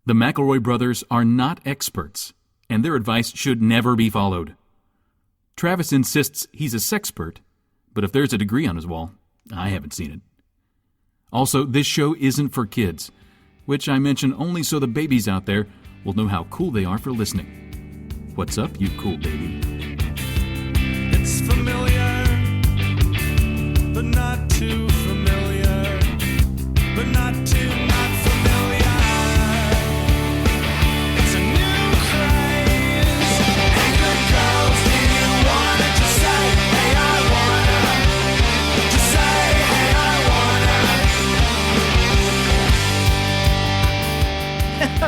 The McElroy brothers are not experts, and their advice should never be followed. Travis insists he's a sexpert, but if there's a degree on his wall, I haven't seen it. Also, this show isn't for kids, which I mention only so the babies out there will know how cool they are for listening. What's up, you cool baby? It's familiar, but not too familiar, but not too not familiar. It's a new craze. Hey, good girls, do you wanna just say, hey, I wanna? Just say, hey, I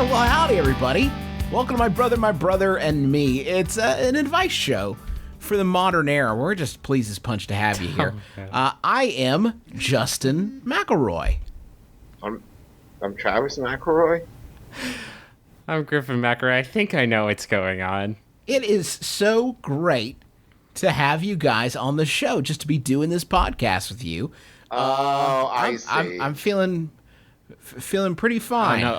wanna. Well, howdy, everybody. Welcome to My Brother, and Me. It's an advice show for the modern era. We're just pleased as punch to have you here. I am Justin McElroy. I'm Travis McElroy. I'm Griffin McElroy. I think I know what's going on. It is so great to have you guys on the show, just to be doing this podcast with you. I see. I'm feeling pretty fine. Oh, no.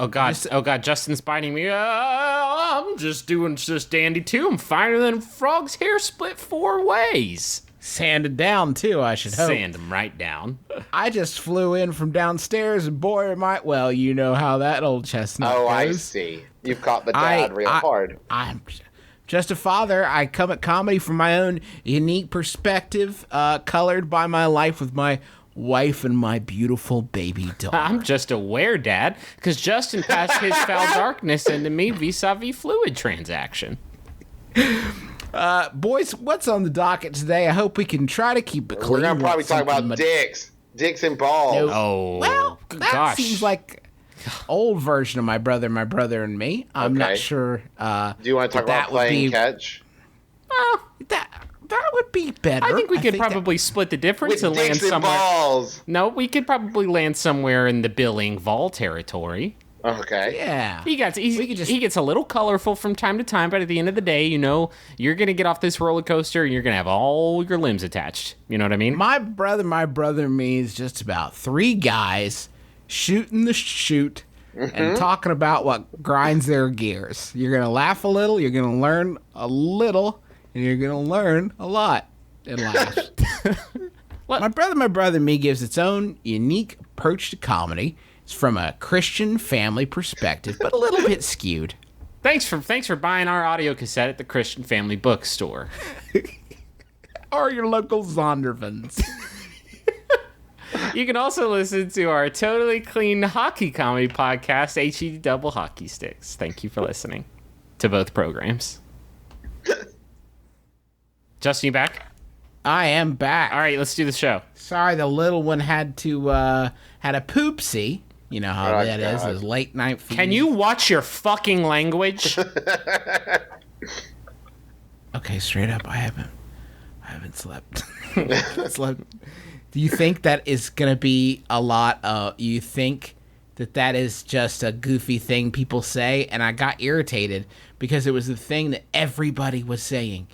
Oh, God. Justin's biting me. I'm just doing just dandy, too. I'm finer than a frog's hair split 4 ways. Sanded down, too, I should hope. Sand him right down. I just flew in from downstairs, and boy, well, you know how that old chestnut goes. I see. You've caught the dad real hard. I'm just a father. I come at comedy from my own unique perspective, colored by my life with my wife and my beautiful baby daughter. I'm just aware, Dad, because Justin passed his foul darkness into me vis-a-vis fluid transaction. Boys, what's on the docket today? I hope we can try to keep it clean. We're going to probably talk about dicks and balls. Nope. Oh, well, that gosh. seems like old version of my brother and me. I'm not sure. Do you want to talk about playing catch? That would be better. I think we could probably split the difference With and land dicks and somewhere. balls. No, we could probably land somewhere in the billing Vol territory. Okay. Yeah. He gets a little colorful from time to time, but at the end of the day, you know, you're going to get off this roller coaster and you're going to have all your limbs attached. You know what I mean? My brother and me is just about 3 guys shooting the shoot and talking about what grinds their gears. You're going to laugh a little, you're going to learn a little, and you're going to learn a lot and laugh. My brother and me gives its own unique approach to comedy. It's from a Christian family perspective, but a little bit skewed. Thanks for buying our audio cassette at the Christian Family Bookstore. Or your local Zondervans. You can also listen to our totally clean hockey comedy podcast, HE Double Hockey Sticks. Thank you for listening to both programs. Justin, you back? I am back. All right, let's do the show. Sorry, the little one had a poopsie. You know how that is. Those late night feeds. Can you watch your fucking language? Okay, straight up, I haven't slept. Do you think that is gonna be a lot of? You think that is just a goofy thing people say? And I got irritated because it was the thing that everybody was saying.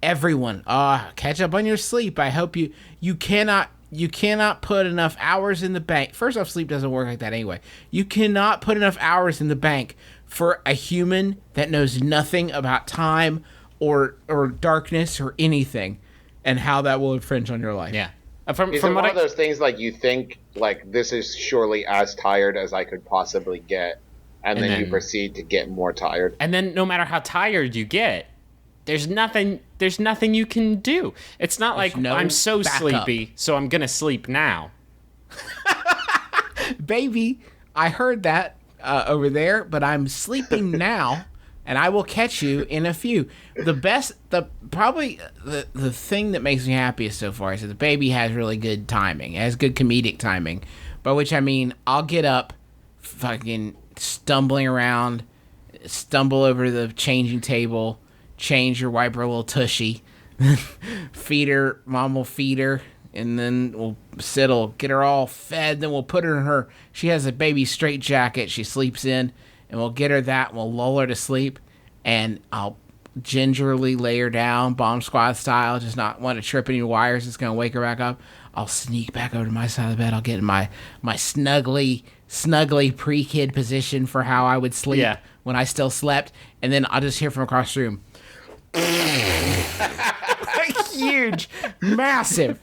Everyone, catch up on your sleep. I hope you cannot put enough hours in the bank. First off, sleep doesn't work like that anyway. You cannot put enough hours in the bank for a human that knows nothing about time or darkness or anything, and how that will infringe on your life. Yeah. Is it one of those things like you think like this is surely as tired as I could possibly get, and then you proceed to get more tired? And then no matter how tired you get, there's nothing you can do. It's not like I'm so sleepy, so I'm gonna sleep now. Baby, I heard that over there, but I'm sleeping now, and I will catch you in a few. The thing that makes me happiest so far is that the baby has really good timing. It has good comedic timing, by which I mean I'll get up, fucking stumbling around, stumble over the changing table, change your wiper a little tushy, feed her, mom will feed her, and then we'll get her all fed, then we'll put her in her, she has a baby straight jacket she sleeps in, and we'll get her that, and we'll lull her to sleep, and I'll gingerly lay her down, bomb squad style, just not want to trip any wires that's going to wake her back up. I'll sneak back over to my side of the bed, I'll get in my snuggly snuggly pre-kid position for how I would sleep when I still slept, and then I'll just hear from across the room. Like huge, massive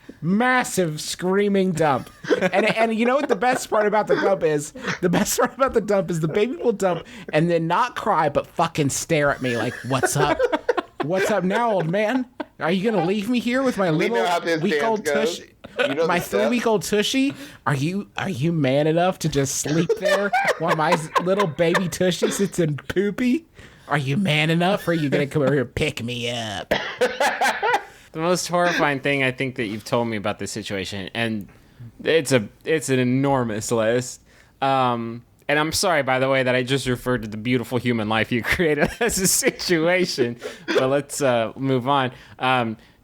screaming dump. And you know what the best part about the dump is? The best part about the dump is the baby will dump and then not cry, but fucking stare at me like, what's up? What's up now, old man? Are you going to leave me here with my little week-old tushy? My 3-week-old tushy? Are you man enough to just sleep there while my little baby tushy sits in poopy? Are you man enough, or are you going to come over here and pick me up? The most horrifying thing I think that you've told me about this situation, and it's an enormous list. And I'm sorry, by the way, that I just referred to the beautiful human life you created as a situation. But let's move on.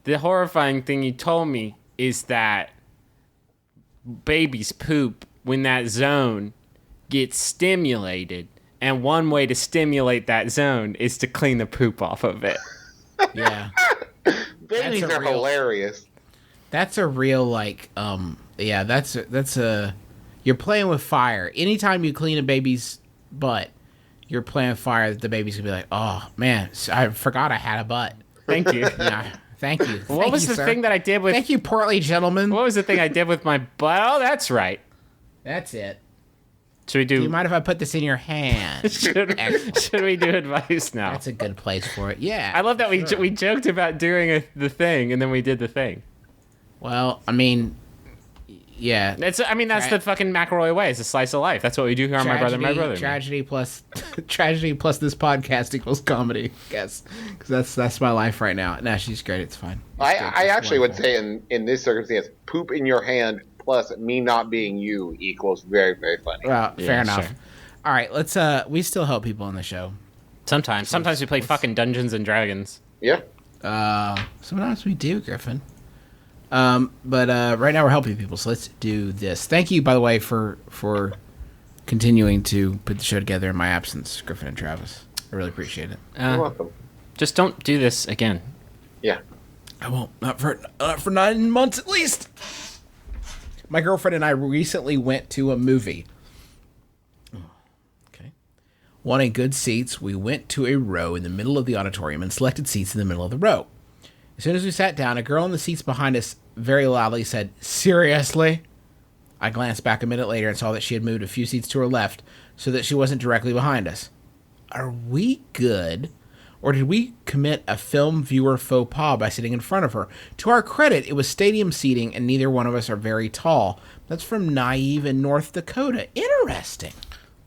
The horrifying thing you told me is that babies poop when that zone gets stimulated. And one way to stimulate that zone is to clean the poop off of it. Yeah. Babies are hilarious. That's a real, like, that's a... You're playing with fire. Anytime you clean a baby's butt, you're playing with fire that the baby's going to be like, oh, man, I forgot I had a butt. Thank you. Yeah, thank you. What was the thing that I did with... Thank you, portly gentleman. What was the thing I did with my butt? Oh, that's right. That's it. Should we do... Do you mind if I put this in your hand? should we do advice now? That's a good place for it. Yeah. I love that we joked about doing the thing, and then we did the thing. Well, I mean, yeah. That's the fucking McElroy way. It's a slice of life. That's what we do here on My Brother, My Brother. Tragedy plus this podcast equals comedy. Yes, because that's my life right now. No, she's great. It's fine. I actually would say in this circumstance, poop in your hand plus me not being you equals very, very funny. Well, Yeah, fair enough. sure. All right, let's. We still help people on the show. Sometimes we play fucking Dungeons and Dragons. Yeah. Sometimes we do, Griffin. But right now we're helping people, so let's do this. Thank you, by the way, for continuing to put the show together in my absence, Griffin and Travis. I really appreciate it. You're welcome. Just don't do this again. Yeah. I won't. Not for 9 months at least. My girlfriend and I recently went to a movie. Okay. Wanting good seats, we went to a row in the middle of the auditorium and selected seats in the middle of the row. As soon as we sat down, a girl in the seats behind us very loudly said, "Seriously?" I glanced back a minute later and saw that she had moved a few seats to her left so that she wasn't directly behind us. Are we good? Or did we commit a film viewer faux pas by sitting in front of her? To our credit, it was stadium seating, and neither one of us are very tall. That's from Naive in North Dakota. Interesting.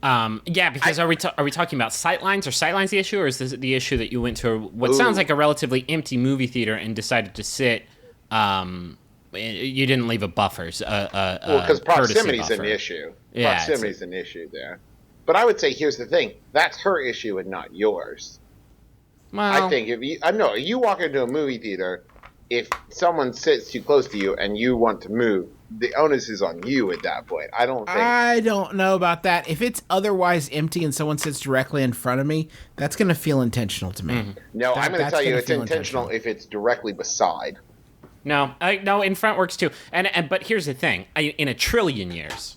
Yeah, because are we talking about sightlines? Or sightlines the issue, or is this the issue that you went to what sounds like a relatively empty movie theater and decided to sit? You didn't leave a buffer. Well, because proximity's an issue. Yeah, proximity's an issue there. But I would say here's the thing: that's her issue and not yours. Well, I think if you walk into a movie theater, if someone sits too close to you and you want to move, the onus is on you at that point. I don't know about that. If it's otherwise empty and someone sits directly in front of me, that's going to feel intentional to me. Mm-hmm. No, I'm going to tell you it's intentional if it's directly beside. No, in front works too. But here's the thing: in a trillion years,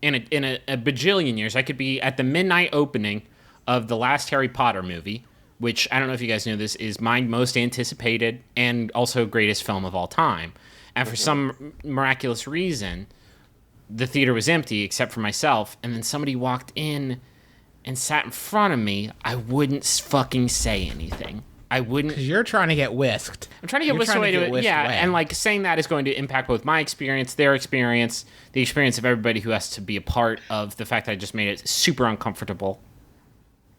in a bajillion years, I could be at the midnight opening of the last Harry Potter movie, which I don't know if you guys know this is my most anticipated and also greatest film of all time. And for some miraculous reason, the theater was empty except for myself. And then somebody walked in and sat in front of me. I wouldn't fucking say anything. I wouldn't. Because you're trying to get whisked. I'm trying to get whisked away to it. Yeah, and like saying that is going to impact both my experience, their experience, the experience of everybody who has to be a part of the fact that I just made it super uncomfortable.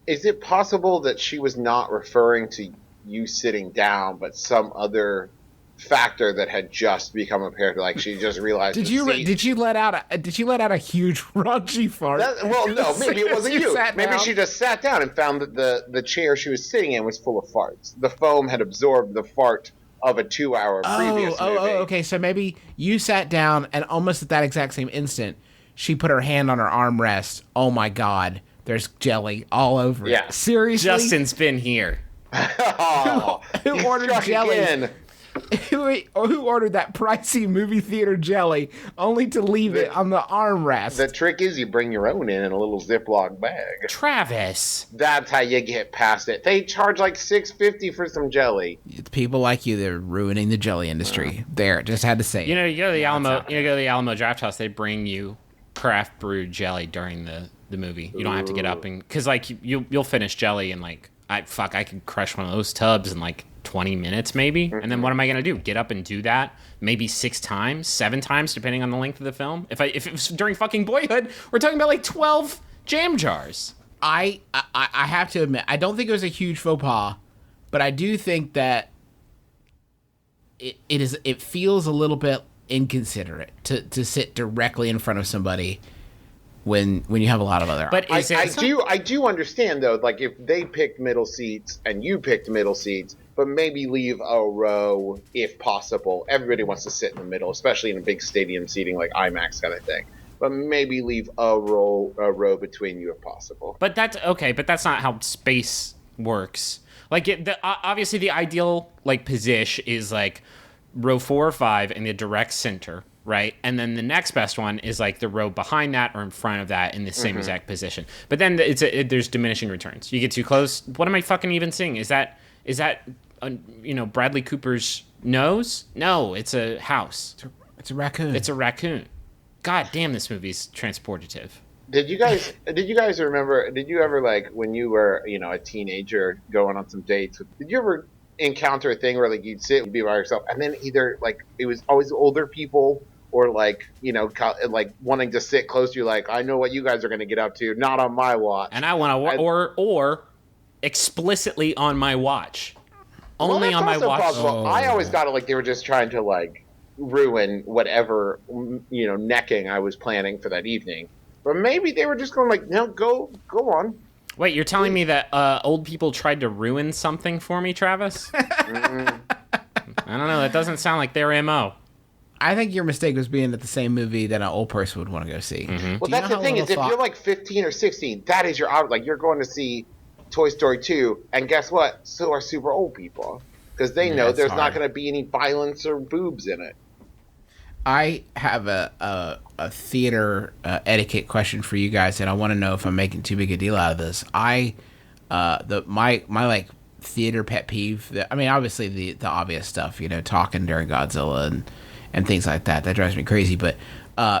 Is it possible that she was not referring to you sitting down, but some other factor that had just become apparent? Like she just realized. Did you let out a huge raunchy fart? Well, no, maybe it wasn't you. Maybe she just sat down and found that the chair she was sitting in was full of farts. The foam had absorbed the fart of a 2-hour previous movie. Okay. So maybe you sat down, and almost at that exact same instant, she put her hand on her armrest. Oh my God. There's jelly all over it. Seriously? Justin's been here. Oh, who ordered jelly? Again. who ordered that pricey movie theater jelly only to leave it on the armrest? The trick is you bring your own in a little Ziploc bag. Travis. That's how you get past it. They charge like $6.50 for some jelly. It's people like you that are ruining the jelly industry. There, just had to say it. You know, you go to the Alamo Draft House, they bring you craft brewed jelly during the movie. You don't have to get up and because like you'll finish jelly in like I could crush one of those tubs in like 20 minutes maybe. And then what am I gonna do? Get up and do that maybe 6 times, 7 times, depending on the length of the film. If it was during fucking Boyhood, we're talking about like 12 jam jars. I have to admit, I don't think it was a huge faux pas, but I do think that it feels a little bit inconsiderate to sit directly in front of somebody when you have a lot of other But I do understand though, like if they picked middle seats and you picked middle seats, but maybe leave a row if possible. Everybody wants to sit in the middle, especially in a big stadium seating like IMAX kind of thing. But maybe leave a row between you if possible. But that's okay. But that's not how space works. Like obviously the ideal like position is like row 4 or 5 in the direct center, right? And then the next best one is like the row behind that or in front of that in the same exact position. But then there's diminishing returns. You get too close. What am I fucking even seeing? Is that Bradley Cooper's nose? No, it's a house. It's a raccoon. It's a raccoon. God damn, this movie's transportative. Did you guys remember? Did you ever like when you were a teenager going on some dates? Did you ever encounter a thing where like you'd be by yourself and then either like it was always older people or like like wanting to sit close to you, like I know what you guys are going to get up to, not on my watch. And I want to or explicitly on my watch, only on my watch. I always got it like they were just trying to like ruin whatever necking I was planning for that evening, but maybe they were just going like, no, go on. Wait, you're telling me that old people tried to ruin something for me, Travis? I don't know. That doesn't sound like their MO. I think your mistake was being at the same movie that an old person would want to go see. Mm-hmm. Well, that's the thing is if you're like 15 or 16, that is your out. Like you're going to see Toy Story 2, and guess what? So are super old people because they know there's not going to be any violence or boobs in it. I have a theater etiquette question for you guys, and I want to know if I'm making too big a deal out of this. My like theater pet peeve. Obviously the obvious stuff, talking during Godzilla and things like that. That drives me crazy. But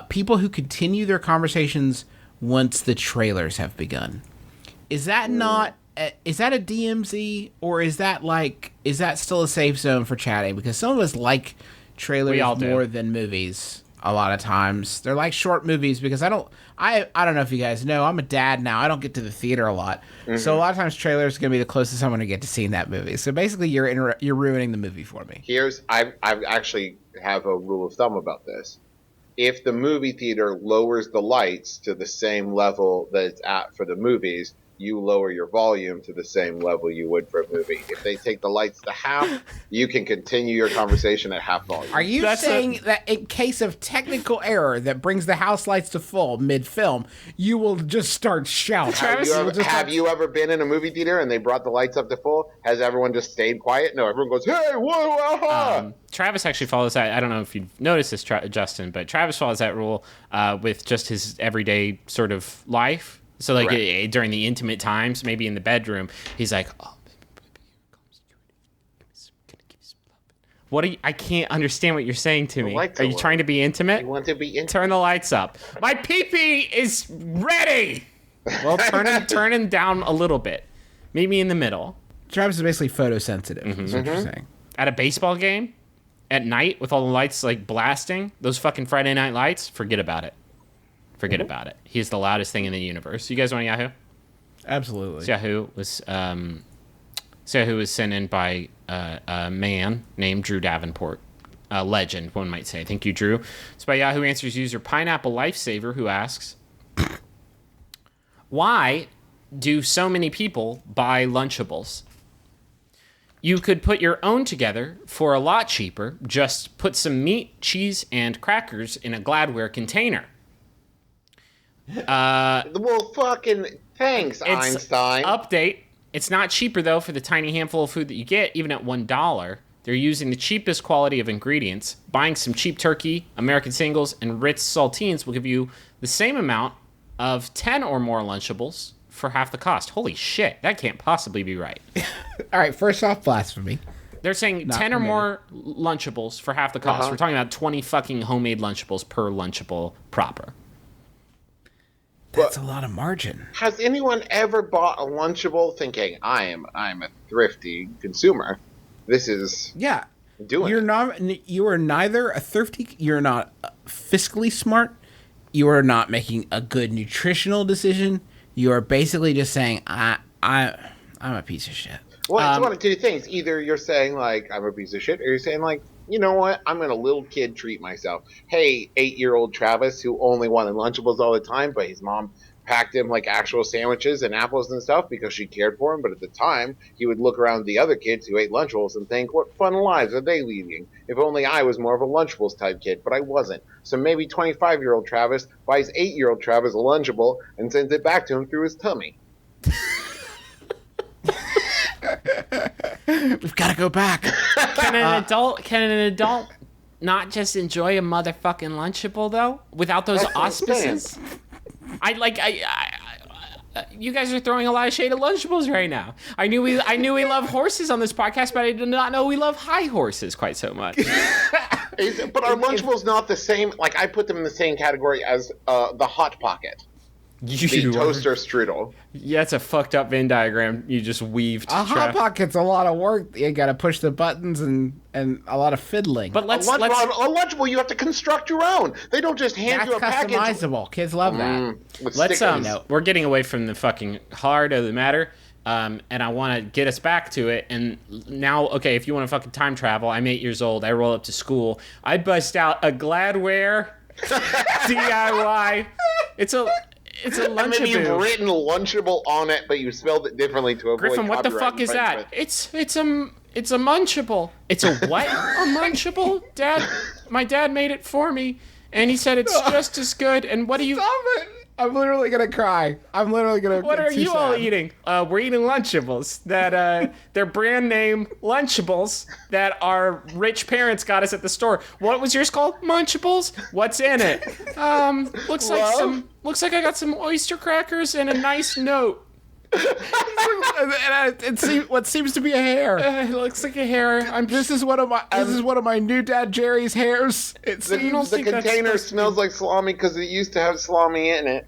people who continue their conversations once the trailers have begun. Is that not? Is that a DMZ or is that still a safe zone for chatting? Because some of us like trailers more than movies. A lot of times they're like short movies because I don't know if you guys know, I'm a dad now. I don't get to the theater a lot. So a lot of times trailers are going to be the closest I'm going to get to seeing that movie. So basically you're ruining the movie for me. I actually have a rule of thumb about this. If the movie theater lowers the lights to the same level that it's at for the movies, you lower your volume to the same level you would for a movie. If they take the lights to half, you can continue your conversation at half volume. Are you saying that in case of technical error that brings the house lights to full mid-film, you will just start shouting? Have you ever been in a movie theater and they brought the lights up to full? Has everyone just stayed quiet? No, everyone goes, hey, whoa, aha! Travis actually follows that. I don't know if you've noticed this, Justin, but Travis follows that rule with just his everyday sort of life. So, like, during the intimate times, maybe in the bedroom, he's like, oh, what are you? I can't understand what you're saying to me. Are you trying to be intimate? You want to be intimate? Turn the lights up. My pee-pee is ready! Well, turn him down a little bit. Maybe in the middle. Travis is basically photosensitive, is what you're saying. At a baseball game, at night, with all the lights, like, blasting, those fucking Friday night lights, forget about it. Forget about it. He's the loudest thing in the universe. You guys want Yahoo? Absolutely. Yahoo was sent in by a man named Drew Davenport, a legend, one might say. Thank you, Drew. It's by Yahoo Answers user Pineapple Lifesaver, who asks, why do so many people buy Lunchables? You could put your own together for a lot cheaper. Just put some meat, cheese, and crackers in a Gladware container. Well, fucking thanks, Einstein. Update. It's not cheaper, though, for the tiny handful of food that you get. Even at $1, They're using the cheapest quality of ingredients. Buying some cheap turkey, American singles, and Ritz saltines will give you the same amount of 10 or more Lunchables for half the cost. Holy shit, that can't possibly be right. All right, first off, blasphemy. They're saying 10 or more Lunchables for half the cost. We're talking about 20 fucking homemade Lunchables per Lunchable proper. That's a lot of margin. Has anyone ever bought a Lunchable thinking, I'm a thrifty consumer? This is Yeah. doing You're it. not. You are neither a thrifty. You're not fiscally smart. You are not making a good nutritional decision. You are basically just saying, I'm a piece of shit. Well, it's one of two things. Either you're saying, like, I'm a piece of shit, or you're saying, like, you know what? I'm going to little kid treat myself. Hey, 8-year-old Travis, who only wanted Lunchables all the time, but his mom packed him, like, actual sandwiches and apples and stuff because she cared for him. But at the time, he would look around the other kids who ate Lunchables and think, what fun lives are they leading? If only I was more of a Lunchables type kid, but I wasn't. So maybe 25-year-old Travis buys 8-year-old Travis a Lunchable and sends it back to him through his tummy. We've got to go back. Can an adult not just enjoy a motherfucking Lunchable though, without those That's what I'm auspices? You guys are throwing a lot of shade at Lunchables right now. I knew we love horses on this podcast, but I did not know we love high horses quite so much. But are Lunchables not the same? Like, I put them in the same category as the Hot Pocket, the toaster strudel. Yeah, it's a fucked up Venn diagram you just weaved. A Hot Pocket's a lot of work. You got to push the buttons and a lot of fiddling. But A let's Lunchable, you have to construct your own. They don't just hand that's you a package. customizable. Kids love that. With let's stickers. we're getting away from the fucking heart of the matter. And I want to get us back to it. And now, okay, if you want to fucking time travel, I'm 8 years old. I roll up to school. I bust out a Gladware DIY. It's a And maybe you've Lunchable. written Lunchable on it, but you spelled it differently to avoid Griffin, what the copyright fuck is that? infringement. It's a Munchable. It's a what? A Munchable? Dad, my dad made it for me, and he said it's just as good. And what do you? Stop it. I'm literally going to cry. I'm literally going to What are you all eating? We're eating Lunchables. That they're brand name Lunchables that our rich parents got us at the store. What was yours called? Munchables. What's in it? Looks like I got some oyster crackers and a nice note. What seems to be a hair. It looks like a hair. This is one of my new dad Jerry's hairs. It The seems think that's container supposed to smells like salami because it used to have salami in it.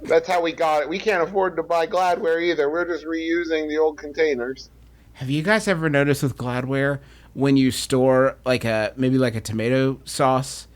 That's how we got it. We can't afford to buy Gladware either. We're just reusing the old containers. Have you guys ever noticed with Gladware when you store maybe a tomato sauce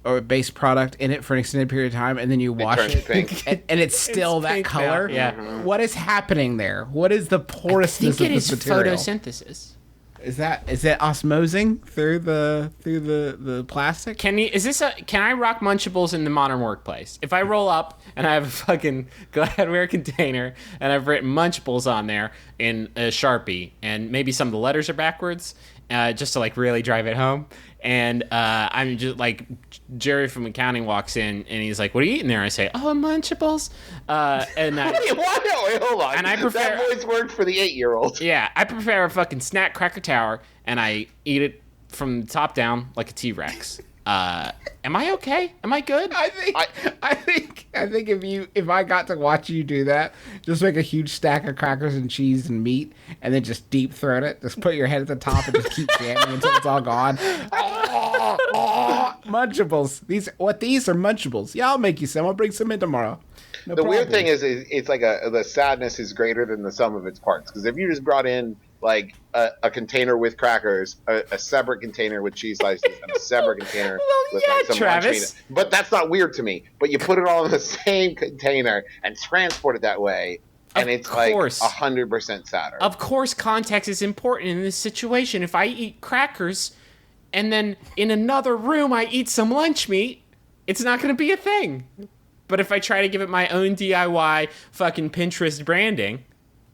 or a base product in it for an extended period of time and then you wash turns it pink. and it's still It's that pink now, color? yeah. What is happening there? What is the porousness of this material? photosynthesis. Is it osmosing through the plastic? Can I rock Munchables in the modern workplace? If I roll up and I have a fucking Gladware container and I've written Munchables on there in a Sharpie and maybe some of the letters are backwards, just to like really drive it home. And I'm just like, Jerry from accounting walks in and he's like, "What are you eating there?" I say, "Oh, Munchables." And Wait, hold on. And I prefer- that voice worked for the 8-year-old. yeah, I prepare a fucking snack cracker tower and I eat it from the top down like a T-Rex. Am I okay? Am I good? I think if I got to watch you do that, just make a huge stack of crackers and cheese and meat, and then just deep throat it. Just put your head at the top and just keep jamming until it's all gone. Munchables. These are Munchables. Yeah, I'll make you some. I'll bring some in tomorrow. No The weird problem. thing is it's like the sadness is greater than the sum of its parts. Because if you just brought in like a container with crackers, a separate container with cheese slices, and a separate container with yeah, like some Travis. lunch meat. But that's not weird to me. But you put it all in the same container and transport it that way, and Of it's like course. 100% sadder. Of course, context is important in this situation. If I eat crackers and then in another room I eat some lunch meat, it's not going to be a thing. But if I try to give it my own DIY fucking Pinterest branding,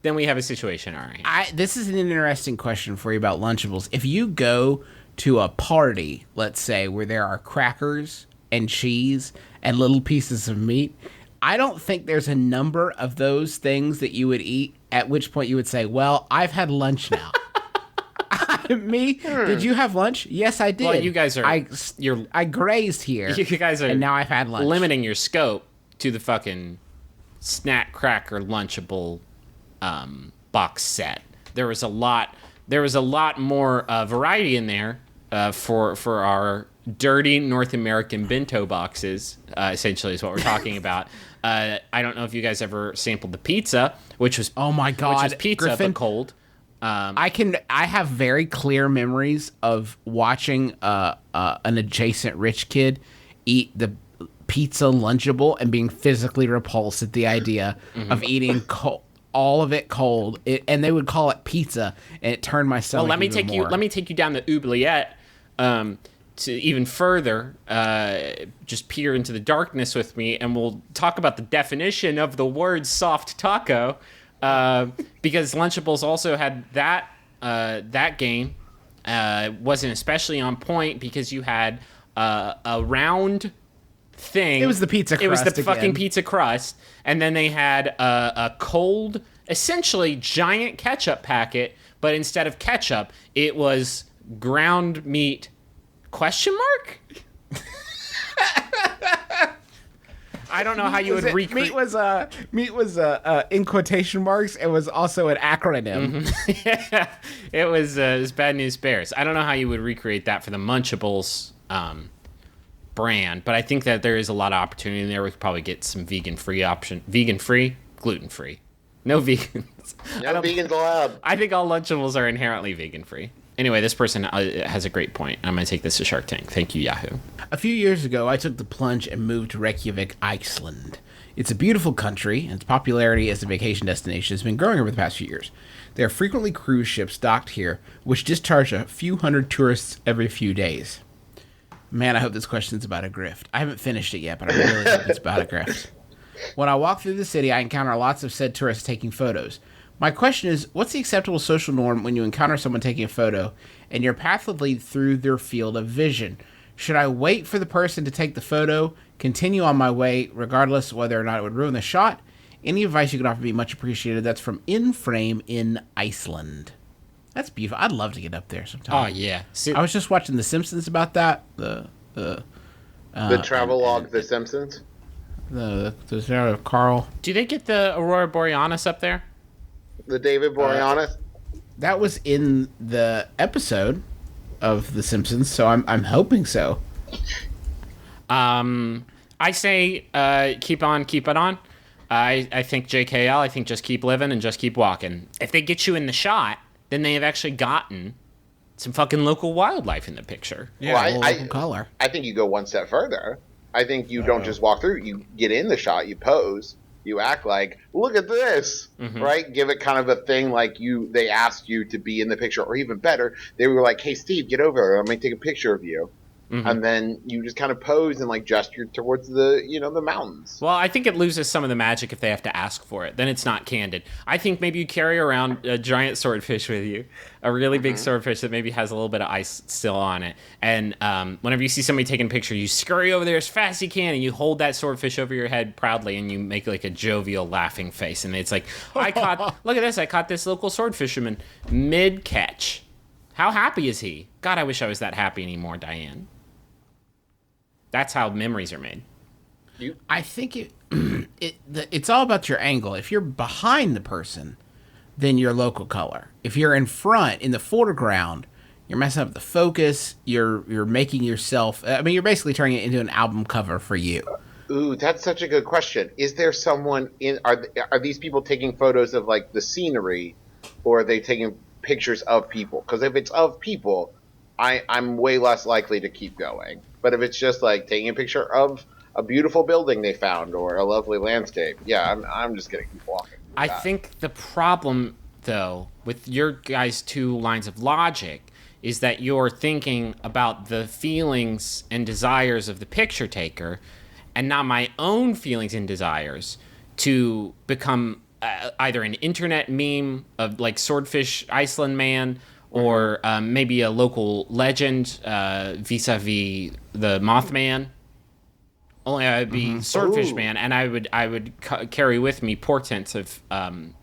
then we have a situation, all right. This is an interesting question for you about Lunchables. If you go to a party, let's say, where there are crackers and cheese and little pieces of meat, I don't think there's a number of those things that you would eat at which point you would say, well, I've had lunch now. I Me? Did you have lunch? Yes, I did. Well, you guys are I grazed here. you guys are and now I've had lunch. limiting your scope to the fucking snack cracker lunchable box set. There was a lot more variety in there for our dirty North American bento boxes. Essentially, is what we're talking about. I don't know if you guys ever sampled the pizza, which was Oh my God, which was pizza Griffin. but cold. I have very clear memories of watching an adjacent rich kid eat the pizza Lunchable and being physically repulsed at the idea of eating all of it cold. And they would call it pizza, and it turned my stomach. Well, let me even take you down the oubliette to even further. Just peer into the darkness with me, and we'll talk about the definition of the word soft taco. Because Lunchables also had that game wasn't especially on point because you had a round thing. It was the pizza crust. It was the again. fucking pizza crust, and then they had a cold, essentially giant ketchup packet, but instead of ketchup, it was ground meat. Question mark? I don't know how you would recreate. Meat was in quotation marks. It was also an acronym. Yeah, it was Bad News Bears. I don't know how you would recreate that for the Munchables brand, but I think that there is a lot of opportunity in there. We could probably get some vegan-free option. Vegan-free? Gluten-free. No vegans. No vegans allowed. I think all Lunchables are inherently vegan-free. Anyway, this person has a great point. I'm going to take this to Shark Tank. Thank you, Yahoo. A few years ago, I took the plunge and moved to Reykjavik, Iceland. It's a beautiful country, and its popularity as a vacation destination has been growing over the past few years. There are frequently cruise ships docked here, which discharge a few hundred tourists every few days. Man, I hope this question's about a grift. I haven't finished it yet, but I really hope it's about a grift. When I walk through the city, I encounter lots of said tourists taking photos. My question is, what's the acceptable social norm when you encounter someone taking a photo and your path would lead through their field of vision? Should I wait for the person to take the photo, continue on my way, regardless whether or not it would ruin the shot? Any advice you could offer me much appreciated. That's from In Frame in Iceland. That's beautiful. I'd love to get up there sometime. Oh, yeah. See, I was just watching The Simpsons about that. The travelogue, The Simpsons. The Carl. do they get the Aurora Borealis up there? The David Boreanaz. That was in the episode of The Simpsons, so I'm hoping so. I say keep it on. I think JKL, I think just keep living and just keep walking. If they get you in the shot, then they have actually gotten some fucking local wildlife in the picture. Yeah, Well, local color. I think you go one step further. I think you don't just walk through. You get in the shot. You pose. You act like, look at this, right? Give it kind of a thing like they asked you to be in the picture, or even better, they were like, hey, Steve, get over there. Let me take a picture of you. And then you just kind of pose and like gesture towards the mountains. Well, I think it loses some of the magic if they have to ask for it. Then it's not candid. I think maybe you carry around a giant swordfish with you, a really big swordfish that maybe has a little bit of ice still on it. And whenever you see somebody taking a picture, you scurry over there as fast as you can, and you hold that swordfish over your head proudly, and you make like a jovial laughing face. And it's like, look at this, I caught this local sword fisherman mid-catch. How happy is he? God, I wish I was that happy anymore, Diane. That's how memories are made. I think it's all about your angle. If you're behind the person, then you're local color. If you're in front, in the foreground, you're messing up the focus. You're making yourself. I mean, you're basically turning it into an album cover for you. Ooh, that's such a good question. Is there someone in? Are these people taking photos of like the scenery, or are they taking pictures of people? Because if it's of people, I'm way less likely to keep going. But if it's just like taking a picture of a beautiful building they found or a lovely landscape, yeah, I'm just gonna keep walking. I think the problem, though, with your guys' two lines of logic is that you're thinking about the feelings and desires of the picture taker and not my own feelings and desires to become either an internet meme of like Swordfish Iceland Man or maybe a local legend vis-a-vis the Mothman, Only I would be Swordfish Ooh. Man, and I would carry with me portents of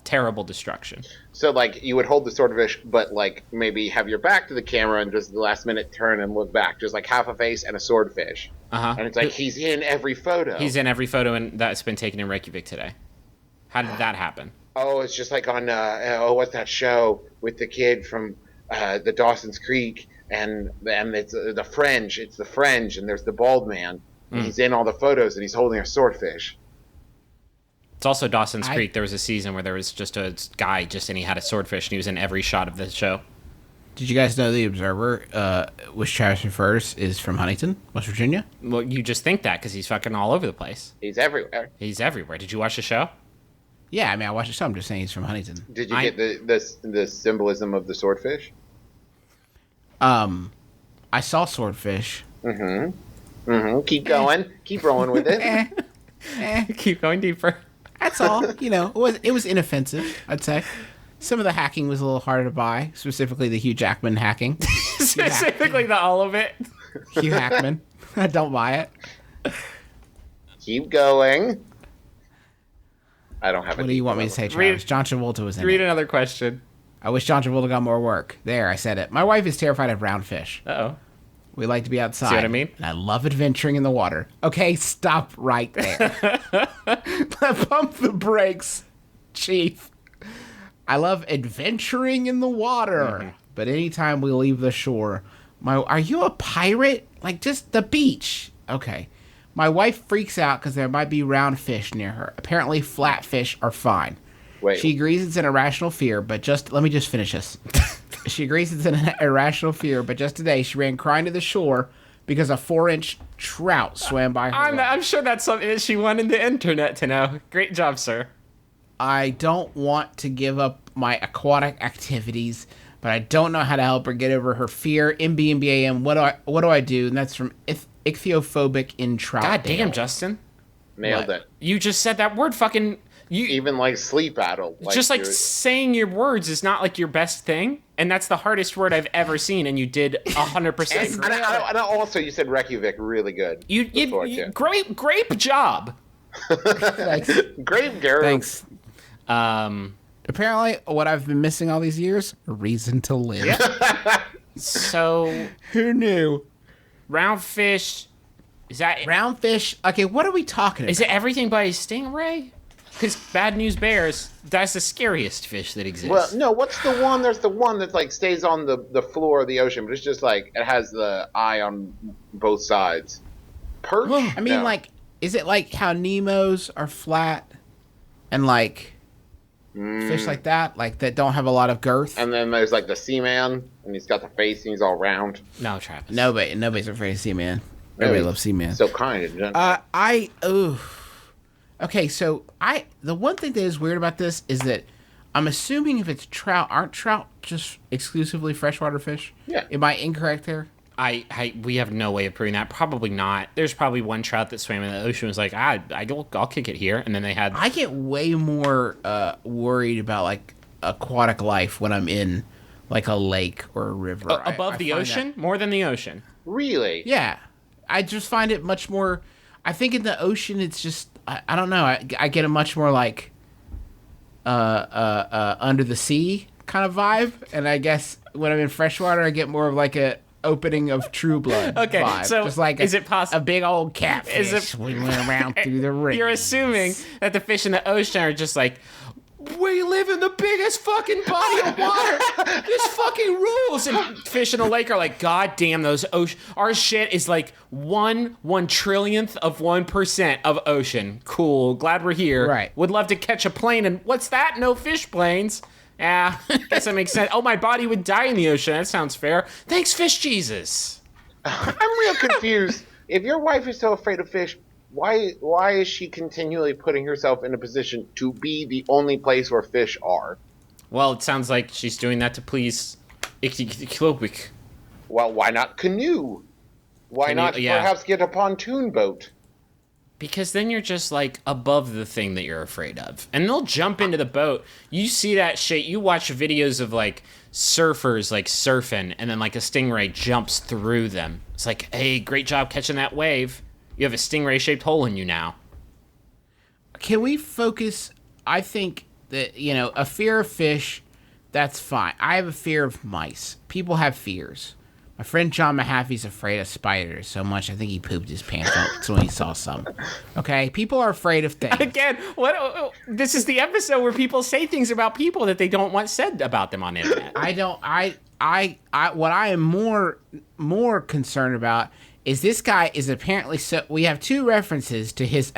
terrible destruction. So, like, you would hold the swordfish, but, like, maybe have your back to the camera and just the last minute turn and look back. Just, like, half a face and a swordfish. Uh-huh. And it's like, he's in every photo. He's in every photo that's been taken in Reykjavik today. How did that happen? Oh, it's just like on, what's that show with the kid from the Dawson's Creek, and it's the Fringe. It's the Fringe, and there's the bald man. And he's in all the photos, and he's holding a swordfish. It's also Dawson's Creek. There was a season where there was just a guy and he had a swordfish, and he was in every shot of the show. Did you guys know The Observer, which Travis refers, is from Huntington, West Virginia? Well, you just think that because he's fucking all over the place. He's everywhere. He's everywhere. Did you watch the show? Yeah, I mean, I watched the show. I'm just saying he's from Huntington. Did you get the symbolism of the swordfish? I saw Swordfish. Keep going. Keep rolling with it. Keep going deeper. That's all. You know, it was inoffensive, I'd say. Some of the hacking was a little harder to buy, specifically the Hugh Jackman hacking. Specifically the all of it. Hugh Hackman. I don't buy it. Keep going. I don't have What do you want me to say, Travis? John Travolta was in Read it. another question. I wish John Travolta got more work. There, I said it. My wife is terrified of round fish. Uh-oh. We like to be outside. See what I mean? And I love adventuring in the water. Okay, stop right there. Pump the brakes, Chief. I love adventuring in the water. But anytime we leave the shore, are you a pirate? Like, just the beach. Okay. My wife freaks out because there might be round fish near her. Apparently, flat fish are fine. Wait. She agrees it's an irrational fear, but let me just finish this. She agrees it's an irrational fear, but just today she ran crying to the shore because a 4-inch trout swam by her. I'm sure that's something that she wanted the internet to know. Great job, sir. I don't want to give up my aquatic activities, but I don't know how to help her get over her fear. MBMBaM, what do I do? And that's from Ichthyophobic in Trout. God damn, Justin. Nailed What? it. You just said that word fucking... Even like sleep battle. Just like saying your words is not like your best thing, and that's the hardest word I've ever seen, and you did 100%. And also, you said Reykjavik really good. Grape job. Thanks. Great, Garrett. Thanks. Apparently, what I've been missing all these years, a reason to live. So, Who knew? round fish, is that... Round fish. Okay, what are we talking about? Is it everything but a stingray? Because Bad News Bears, that's the scariest fish that exists. Well, no, what's the one? There's the one that like stays on the floor of the ocean, but it's just like it has the eye on both sides. Perch? I mean, No. like, is it like how Nemos are flat and like fish like that don't have a lot of girth? And then there's like the Seaman, and he's got the face, and he's all round. No, Travis. Nobody's afraid of Seaman. Everybody loves Seaman. So kind and gentle. Okay, so the one thing that is weird about this is that I'm assuming if it's trout, aren't trout just exclusively freshwater fish? Yeah. Am I incorrect there? We have no way of proving that. Probably not. There's probably one trout that swam in the ocean and was like, I'll kick it here. And then they had... I get way more worried about like aquatic life when I'm in like a lake or a river. above I the find ocean? that- More than the ocean. Really? Yeah. I just find it much more... I think in the ocean it's just... I don't know. I get a much more like under the sea kind of vibe. And I guess when I'm in freshwater, I get more of like a opening of True Blood Okay, vibe. so just like is it possible... a big old catfish Is it- swimming around through the ring. You're assuming that the fish in the ocean are just like, we live in the biggest fucking body of water. This fucking rules. And fish in the lake are like, God damn, those ocean. Our shit is like 1/1,000,000,000th of 1% of ocean. Cool. Glad we're here. Right. Would love to catch a plane. And what's that? No fish planes. Guess that makes sense. Oh, my body would die in the ocean. That sounds fair. Thanks, fish Jesus. I'm real confused. If your wife is so afraid of fish, why is she continually putting herself in a position to be the only place where fish are? Well, it sounds like she's doing that to please Ichthyophobic. Well, why not canoe? Why not perhaps get a pontoon boat? Because then you're just, like, above the thing that you're afraid of. And they'll jump into the boat. You see that shit. You watch videos of, like, surfers, like, surfing, and then, like, a stingray jumps through them. It's like, hey, great job catching that wave. You have a stingray-shaped hole in you now. Can we focus? I think that, a fear of fish, that's fine. I have a fear of mice. People have fears. My friend John Mahaffey's afraid of spiders so much, I think he pooped his pants out when he saw some. Okay? People are afraid of things. Again, this is the episode where people say things about people that they don't want said about them on the internet. What I am more concerned about is this guy is apparently we have two references to his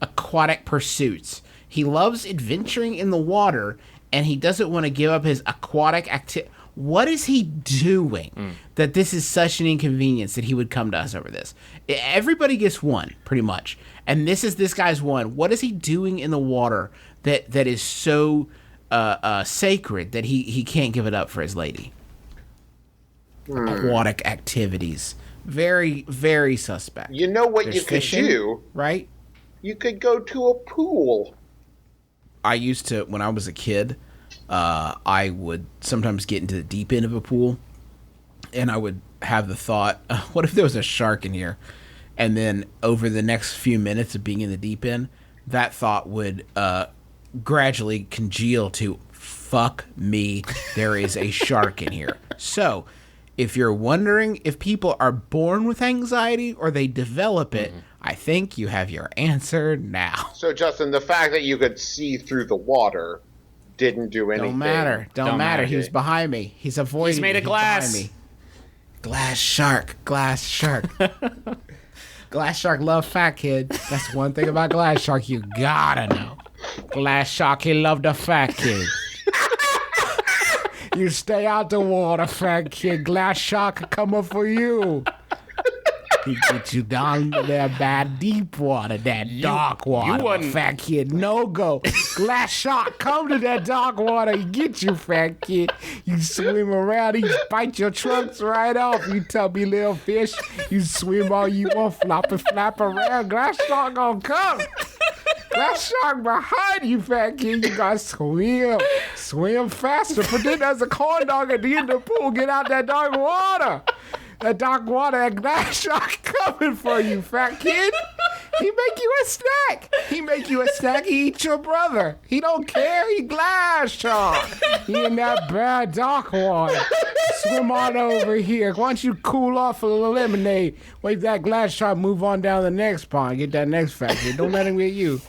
aquatic pursuits. He loves adventuring in the water, and he doesn't want to give up his aquatic activity. What is he doing that this is such an inconvenience that he would come to us over this? Everybody gets one, pretty much. And this is this guy's one. What is he doing in the water that is so sacred that he can't give it up for his lady? Aquatic activities. Very, very suspect. You know what There's you could fishing, do? right? You could go to a pool. I used to, when I was a kid, I would sometimes get into the deep end of a pool, and I would have the thought, what if there was a shark in here? And then over the next few minutes of being in the deep end, that thought would gradually congeal to, fuck me, there is a shark in here. So, if you're wondering if people are born with anxiety or they develop it, I think you have your answer now. So, Justin, the fact that you could see through the water didn't do anything. Don't matter. Don't matter. He was behind me. He's avoiding He's made me. of glass. Behind me. Glass shark. Glass shark. Glass shark love fat kid. That's one thing about glass shark you gotta know. Glass shark, he loved a fat kid. You stay out the water, fat kid. Glass shark coming for you. He get you down there bad deep water, that dark water. wasn't- Fat kid, no go. Glass shark, come to that dark water. He get you, fat kid. You swim around, he bite your trunks right off. You tubby little fish. You swim all you want, flop and flap around. Glass shark gonna come. Glass shark behind you, fat kid. You gotta swim. Swim faster. Pretend there's a corn dog at the end of the pool. Get out that dark water. That dark water, that glass shark coming for you, fat kid. He make you a snack. He make you a snack. He eat your brother. He don't care. He glass shark. He in that bad dark water. Swim on over here. Why don't you cool off a little lemonade? Wait that glass shark move on down the next pond. Get that next fat kid. Don't let him get you.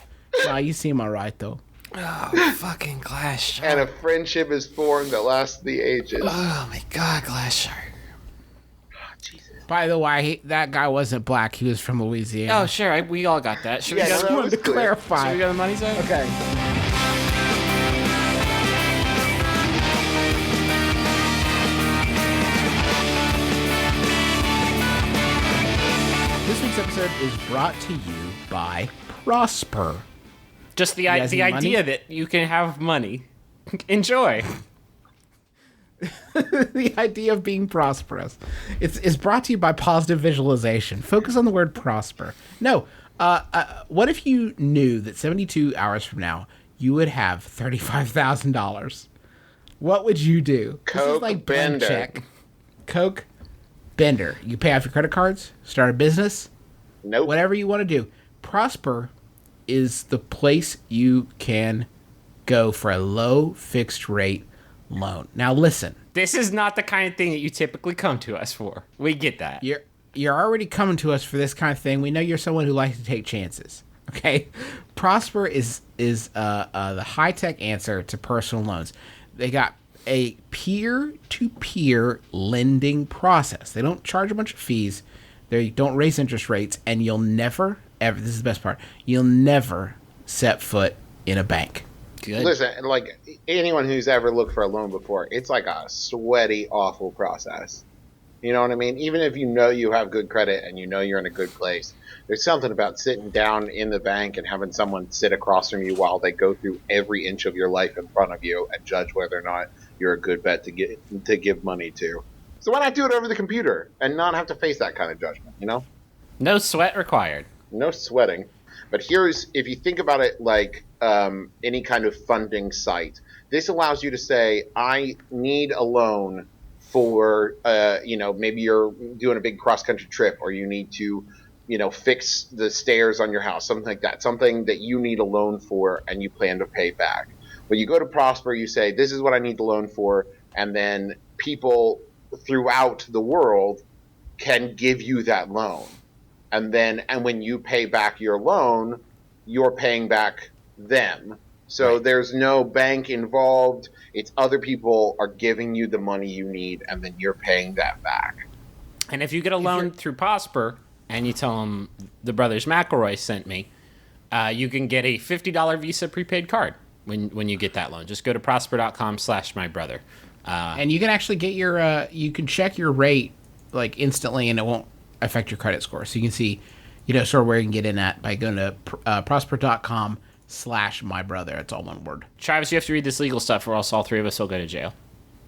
Nah, you seem all right, though. Oh, fucking glass shark. And a friendship is formed that lasts the ages. Oh my god, glass shark. By the way, that guy wasn't black. He was from Louisiana. Oh, sure, we all got that. Should we Yeah, go? no, I that wanted was to clear. clarify. Should we go to the money zone? Okay. This week's episode is brought to you by Prosper. Just the guys need idea money? that you can have money. Enjoy. The idea of being prosperous. It's brought to you by positive visualization. Focus on the word prosper. No, what if you knew that 72 hours from now you would have $35,000? What would you do? This is Coke like bender. blank check. Coke bender. You pay off your credit cards, start a business, Nope. whatever you want to do. Prosper is the place you can go for a low fixed rate loan. Now listen. This is not the kind of thing that you typically come to us for. We get that. You're already coming to us for this kind of thing. We know you're someone who likes to take chances. Okay, Prosper is the high tech answer to personal loans. They got a peer to peer lending process. They don't charge a bunch of fees. They don't raise interest rates, and you'll never ever. This is the best part. You'll never set foot in a bank. Good. Listen, like anyone who's ever looked for a loan before, it's like a sweaty, awful process. You know what I mean? Even if you know you have good credit and you know you're in a good place, there's something about sitting down in the bank and having someone sit across from you while they go through every inch of your life in front of you and judge whether or not you're a good bet to give money to. So why not do it over the computer and not have to face that kind of judgment, you know? No sweat required. No sweating. But if you think about it like any kind of funding site, this allows you to say, I need a loan for, maybe you're doing a big cross-country trip or you need to fix the stairs on your house, something like that, something that you need a loan for and you plan to pay back. When you go to Prosper, you say, this is what I need the loan for, and then people throughout the world can give you that loan. And when you pay back your loan, you're paying back them. So there's no bank involved. It's other people are giving you the money you need, and then you're paying that back. And if you get a loan through Prosper and you tell them the brothers McElroy sent me, you can get a $50 Visa prepaid card when you get that loan. Just go to prosper.com/mybrother. And you can actually get you can check your rate like instantly, and it won't affect your credit score. So you can see, sort of where you can get in at by going to prosper.com/mybrother. It's all one word. Travis, you have to read this legal stuff or else all three of us will go to jail.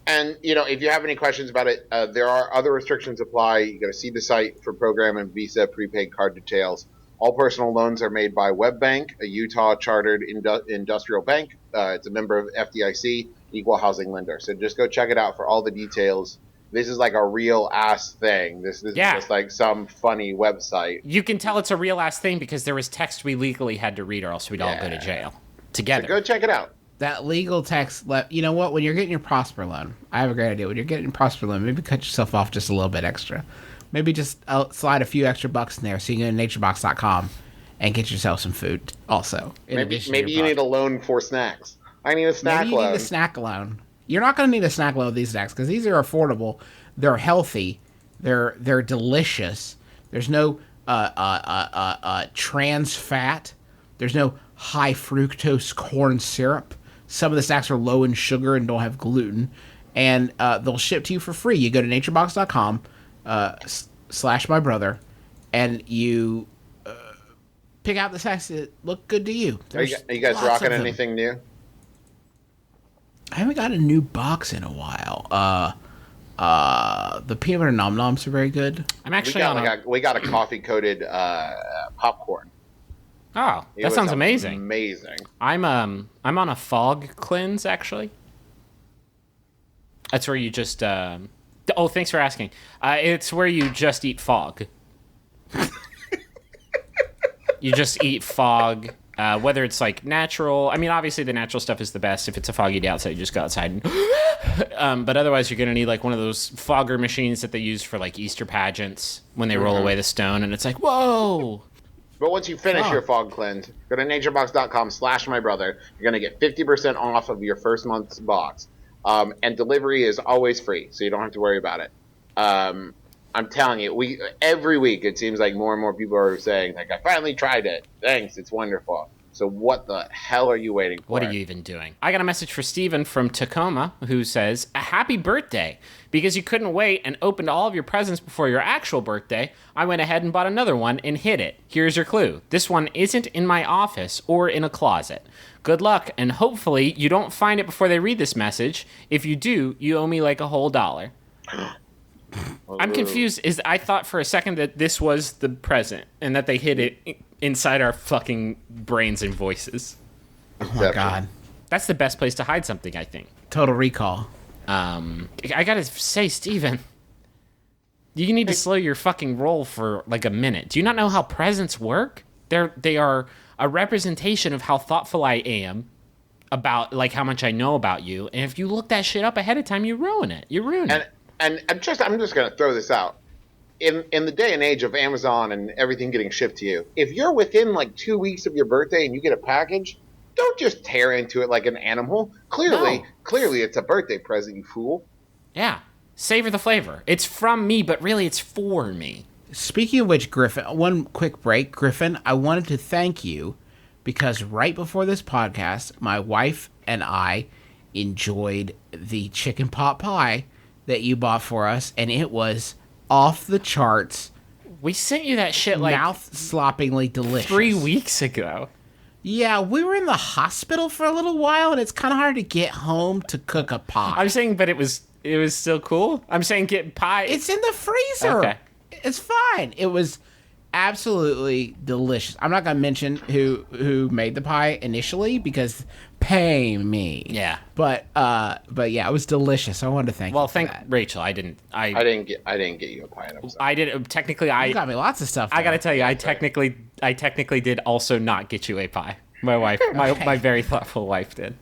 And, if you have any questions about it, there are other restrictions apply. You got to see the site for program and Visa prepaid card details. All personal loans are made by WebBank, a Utah chartered industrial bank. It's a member of FDIC, equal housing lender. So just go check it out for all the details. This is like a real ass thing. This is just like some funny website. You can tell it's a real ass thing because there was text we legally had to read or else we'd all go to jail together. So go check it out. That legal text, you know what? When you're getting your Prosper loan, I have a great idea. When you're getting your Prosper loan, maybe cut yourself off just a little bit extra. Maybe just slide a few extra bucks in there so you can go to naturebox.com and get yourself some food also. Maybe you need a loan for snacks. I need a snack loan. Maybe you need a snack loan. You're not going to need a snack loan with these snacks because these are affordable. They're healthy. They're delicious. There's no trans fat. There's no high fructose corn syrup. Some of the snacks are low in sugar and don't have gluten. And they'll ship to you for free. You go to naturebox.com /mybrother and you pick out the snacks that look good to you. Are you guys rocking anything new? I haven't got a new box in a while. The peanut butter nom noms are very good. I'm actually we got a coffee coated popcorn. Oh, that sounds amazing. Amazing. I'm on a fog cleanse actually. That's where you just thanks for asking. It's where you just eat fog. You just eat fog, whether it's like natural. I mean, obviously the natural stuff is the best. If it's a foggy day outside, you just go outside. But otherwise, you're going to need like one of those fogger machines that they use for like Easter pageants when they roll away the stone. And it's like, whoa. But once you finish your fog cleanse, go to naturebox.com /mybrother. You're going to get 50% off of your first month's box. And delivery is always free, so you don't have to worry about it. I'm telling you, every week it seems like more and more people are saying, like, I finally tried it. Thanks, it's wonderful. So what the hell are you waiting for? What are you even doing? I got a message for Steven from Tacoma who says, a happy birthday. Because you couldn't wait and opened all of your presents before your actual birthday, I went ahead and bought another one and hid it. Here's your clue. This one isn't in my office or in a closet. Good luck, and hopefully you don't find it before they read this message. If you do, you owe me like a whole $1. I'm confused. I thought for a second that this was the present and that they hid it inside our fucking brains and voices. Oh my god. That's the best place to hide something, I think. Total Recall. I gotta say, Steven, you need to slow your fucking roll for like a minute. Do you not know how presents work? They are a representation of how thoughtful I am about like how much I know about you. And if you look that shit up ahead of time, you ruin it. You ruin it. And I'm just going to throw this out. In the day and age of Amazon and everything getting shipped to you, if you're within like 2 weeks of your birthday and you get a package, don't just tear into it like an animal. Clearly it's a birthday present, you fool. Yeah. Savor the flavor. It's from me, but really it's for me. Speaking of which, Griffin, one quick break. Griffin, I wanted to thank you because right before this podcast, my wife and I enjoyed the chicken pot pie that you bought for us, and it was off the charts. We sent you that shit like mouth-sloppingly delicious. 3 weeks ago. Yeah, we were in the hospital for a little while, and it's kind of hard to get home to cook a pie. I'm saying, but it was still cool. I'm saying get pie. It's in the freezer. Okay. It's fine. It was absolutely delicious. I'm not gonna mention who made the pie initially because pay me. Yeah. But yeah, it was delicious. I wanted to thank. Well, you for thank that. Rachel. I didn't get you a pie. I'm sorry. I did technically. You got me lots of stuff. I gotta though. tell you, I technically did also not get you a pie. My wife, my very thoughtful wife did.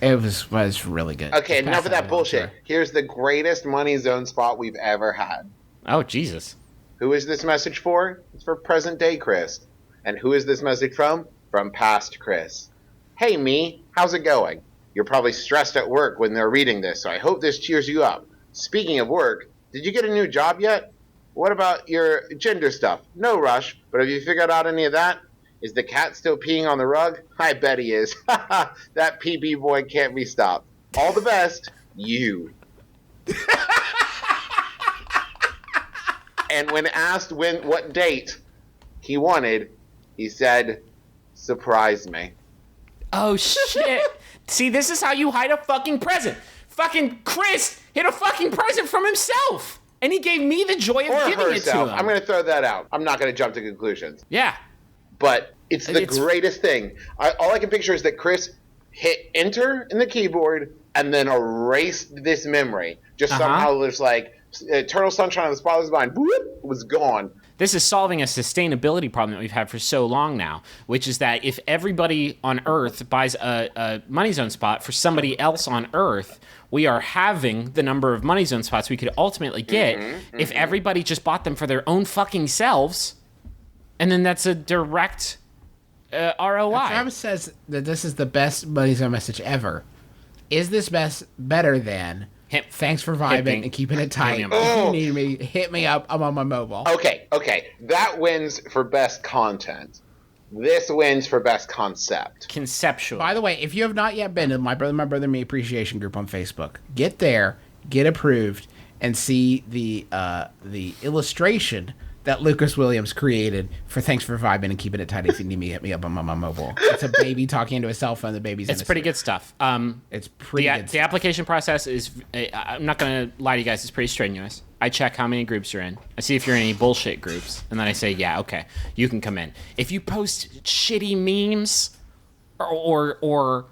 It was really good. Okay, Just enough pass of that along, bullshit. sir. Here's the greatest money zone spot we've ever had. Oh Jesus! Who is this message for? It's for present day Chris. And who is this message from? From past Chris. Hey me, how's it going? You're probably stressed at work when they're reading this, so I hope this cheers you up. Speaking of work, did you get a new job yet? What about your gender stuff? No rush, but have you figured out any of that? Is the cat still peeing on the rug? I bet he is. That PB boy can't be stopped. All the best, you. And when asked what date he wanted, he said, surprise me. Oh shit! See, this is how you hide a fucking present. Fucking Chris hid a fucking present from himself, and he gave me the joy of Or giving it to herself. him. I'm going to throw that out. I'm not going to jump to conclusions. Yeah. But it's the It's- greatest thing. All I can picture is that Chris hit enter in the keyboard and then erased this memory. Just somehow there's like Eternal Sunshine of the Spotless Mind, whoop, was gone. This is solving a sustainability problem that we've had for so long now, which is that if everybody on Earth buys a Money Zone spot for somebody else on Earth, we are halving the number of Money Zone spots we could ultimately get if everybody just bought them for their own fucking selves, and then that's a direct ROI. Travis says that this is the best Money Zone message ever. Is this better than? Thanks for vibing and keeping it tight. Hit If me you up. need me, hit me up. I'm on my mobile. Okay. That wins for best content. This wins for best concept. Conceptual. By the way, if you have not yet been to my brother me appreciation group on Facebook, get there, get approved, and see the illustration that Lucas Williams created for Thanks for Vibing and Keeping It Tight. If you need me, hit me up on my mobile. It's a baby talking into a cell phone. The baby's It's pretty good stuff. It's pretty good. The application process is, I'm not going to lie to you guys, it's pretty strenuous. I check how many groups you're in. I see if you're in any bullshit groups. And then I say, yeah, okay, you can come in. If you post shitty memes or Or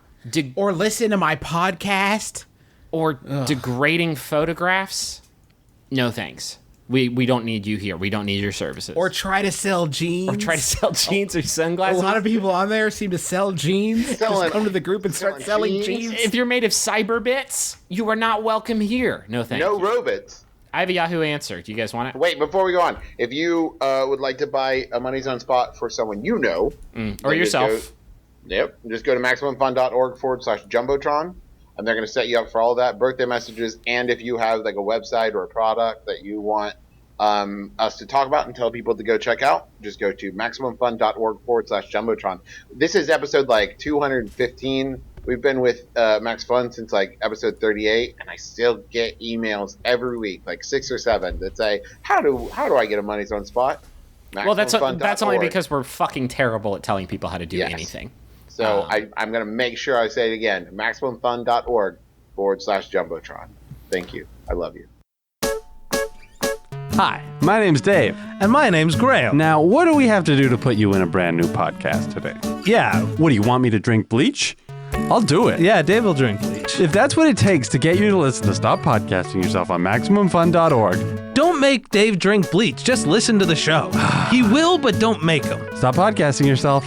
listen to my podcast. degrading photographs, no thanks. We don't need you here. We don't need your services. Or try to sell jeans. Or try to sell jeans or A sunglasses. lot of people on there seem to sell jeans. Selling- Just come to the group and start selling selling jeans. jeans. If you're made of cyber bits, you are not welcome here. No thanks. No robots. I have a Yahoo answer. Do you guys want it? Wait, before we go on, if you would like to buy a Money Zone spot for someone you know, Or then yourself. just go to MaximumFun.org/Jumbotron, and they're going to set you up for all that, birthday messages, and if you have like a website or a product that you want us to talk about and tell people to go check out, just go to MaximumFun.org/Jumbotron. This is episode like 215. We've been with Max Fun since like episode 38, and I still get emails every week, like 6 or 7, that say, "How do I get a Money Zone spot?" Well, that's only MaximumFun.org. because we're fucking terrible at telling people how to do Yes. anything. So I'm going to make sure I say it again: MaximumFun.org/Jumbotron. Thank you. I love you. Hi, my name's Dave. And my name's Graham. Now, what do we have to do to put you in a brand new podcast today? Yeah, What, do you want me to drink bleach? I'll do it. yeah, Dave will drink bleach. If that's what it takes to get you to listen to Stop Podcasting Yourself on MaximumFun.org, Don't make Dave drink bleach. Just listen to the show. He will, but don't make him. stop podcasting yourself.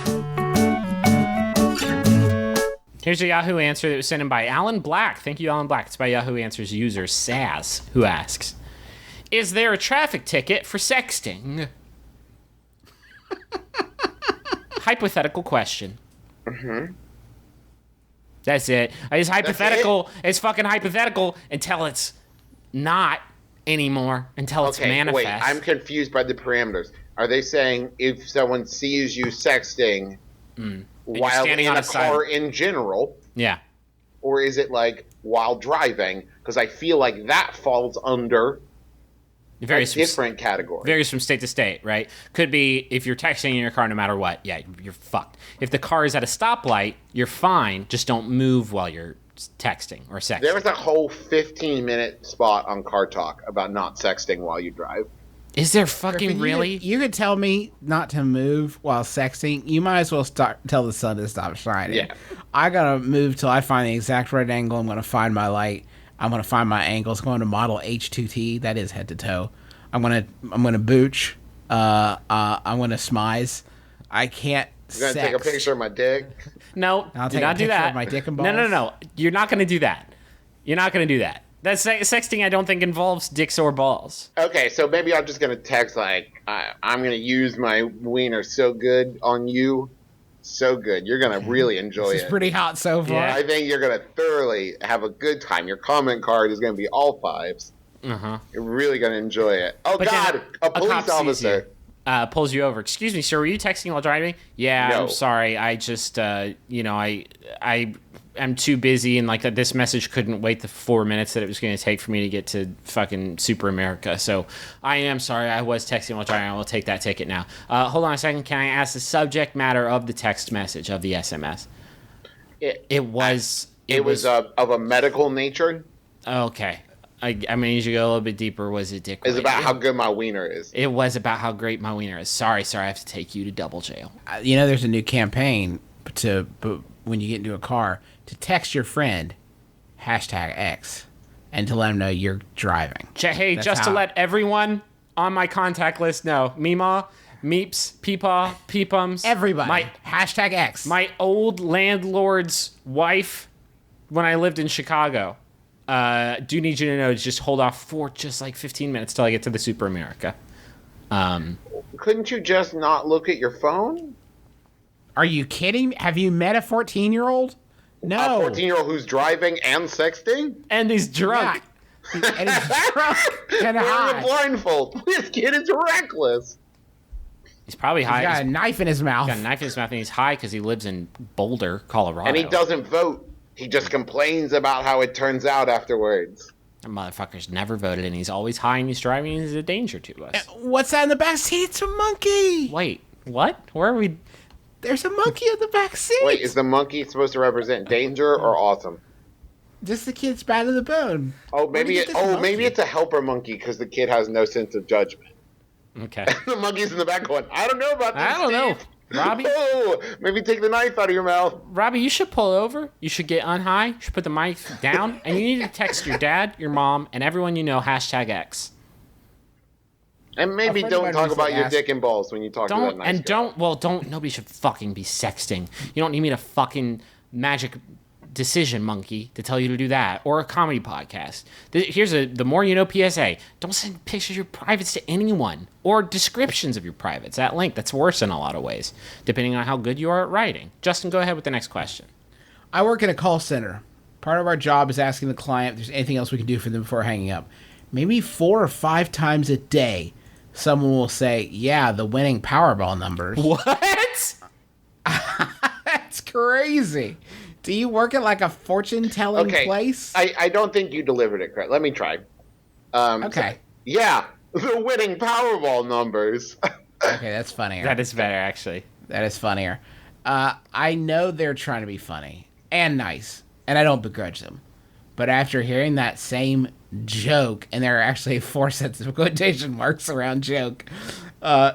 Here's a Yahoo answer that was sent in by Alan Black. Thank you, Alan Black. It's by Yahoo Answers user Saz, who asks, is there a traffic ticket for sexting? Hypothetical question. That's it. It's hypothetical. It's fucking hypothetical until it's not anymore. Until it's Okay, manifest. wait. I'm confused by the parameters. Are they saying if someone sees you sexting while standing in on a a side- car in general, Yeah. or is it like while driving? Because I feel like that falls under It a varies from, different category. varies from state to state, right? Could be if you're texting in your car no matter what, yeah, you're fucked. If the car is at a stoplight, you're fine. Just don't move while you're texting or sexting. There was a whole 15-minute spot on Car Talk about not sexting while you drive. Is there fucking Griffin, really? You could tell me not to move while sexting. You might as well tell the sun to stop shining. Yeah. I gotta move till I find the exact right angle. I'm gonna find my light. I'm gonna find my angles. I'm going to model H2T. That is head to toe. I'm gonna booch. I'm gonna smize. I can't. You're gonna take a picture of my dick. No, I'll do take a not do picture that. of my dick and No. balls. You're not going to do that. You're not going to do that. That sexting, I don't think, involves dicks or balls. Okay, so maybe I'm just gonna text like, I'm gonna use my wiener so good on you, so good. You're gonna really enjoy This is it. pretty hot so far. Yeah. I think you're gonna thoroughly have a good time. Your comment card is gonna be all 5s. Uh-huh. You're really gonna enjoy it. Oh But God, then a cop police sees officer. you, pulls you over. Excuse me, sir, were you texting while driving? Yeah, No. I'm sorry. I just, I am too busy, and like that. This message couldn't wait the 4 minutes that it was going to take for me to get to fucking Super America. So I am sorry. I was texting while driving. I will take that ticket now. Hold on a second. Can I ask the subject matter of the text message of the SMS? It was of a medical nature. okay. I mean, you should go a little bit deeper. Was it dick? It's related? about how good my wiener is. It was about how great my wiener is. Sorry, I have to take you to double jail. There's a new campaign but when you get into a car to text your friend #X and to let them know you're driving. Hey, That's just to how- let everyone on my contact list know, Meemaw, Meeps, Peepaw, Peepums, Everybody. #X. my old landlord's wife, when I lived in Chicago, do need you to know to just hold off for just like 15 minutes till I get to the Super America. Couldn't you just not look at your phone? Are you kidding? Have you met a 14-year-old? No. A 14-year-old who's driving and sexting? And he's drunk. Yeah. And he's drunk and Wearing a high. blindfold. This kid is reckless. He's probably high. He's got a knife in his mouth. He's got a knife in his mouth, and he's high because he lives in Boulder, Colorado. And he doesn't vote. He just complains about how it turns out afterwards. That motherfucker's never voted, and he's always high, and he's driving, and he's a danger to us. What's that in the back seat? It's a monkey. Wait, what? Where are we? There's a monkey in the back seat. Wait, is the monkey supposed to represent danger or awesome? Just the kid's bad to the bone. Oh, Where'd maybe you it, get this monkey? maybe it's a helper monkey because the kid has no sense of judgment. Okay. The monkey's in the back going, I don't know about this. I don't know. Steve." Robbie? Oh, maybe take the knife out of your mouth. Robbie, you should pull over. You should get unhigh. You should put the mic down, and you need to text your dad, your mom, and everyone you know #X. And maybe A friend of don't mine talk about recently your asked- dick and balls when you talk to that Don't nice and guy. don't. Nobody should fucking be sexting. You don't need me to fucking magic decision monkey to tell you to do that, or a comedy podcast. Here's the more you know PSA. Don't send pictures of your privates to anyone, or descriptions of your privates. That link, that's worse in a lot of ways, depending on how good you are at writing. Justin, go ahead with the next question. I work in a call center. Part of our job is asking the client if there's anything else we can do for them before hanging up. Maybe 4 or 5 times a day, someone will say, yeah, the winning Powerball numbers. What? That's crazy. Do you work at like a fortune-telling Okay, place? I don't think you delivered it correct. Let me try. Okay. Yeah, the winning Powerball numbers. Okay, that's funnier. That is better, actually. That is funnier. I know they're trying to be funny and nice, and I don't begrudge them. But after hearing that same joke, and there are actually 4 sets of quotation marks around joke,